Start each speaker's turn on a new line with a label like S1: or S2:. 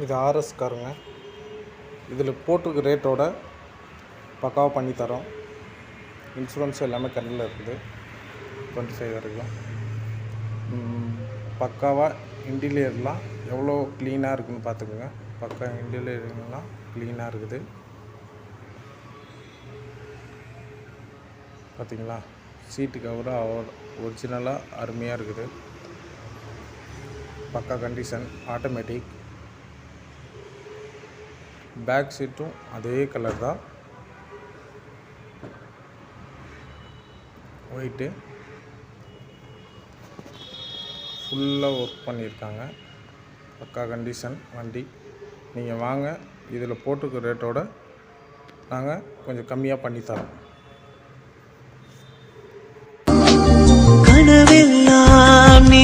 S1: இது ஆர்எஸ் காருங்க. இதில் போட்டிருக்க ரேட்டோட பக்காவாக பண்ணி தரோம். இன்சூரன்ஸ் எல்லாமே கண்ணில் இருக்குது 25 வரைக்கும். பக்காவாக இன்டீரியர்லாம் எவ்வளோ க்ளீனாக இருக்குதுன்னு பார்த்துக்குங்க. பக்கா இன்டீரியர்லாம் க்ளீனாக இருக்குது பார்த்தீங்களா. சீட்டு கவரும் ஒரிஜினலாக அருமையாக இருக்குது. பக்கா கண்டிஷன். ஆட்டோமேட்டிக். பேக் சீட்டும் அதே கலர் தான், ஒயிட்டு. ஃபுல்லாக ஒர்க் பண்ணியிருக்காங்க. பக்கா கண்டிஷன் வண்டி. நீங்கள் வாங்க, இதில் போட்டிருக்க ரேட்டோட நாங்கள் கொஞ்சம் கம்மியாக பண்ணித்தரோம்.
S2: கனவெல்லாம் நீ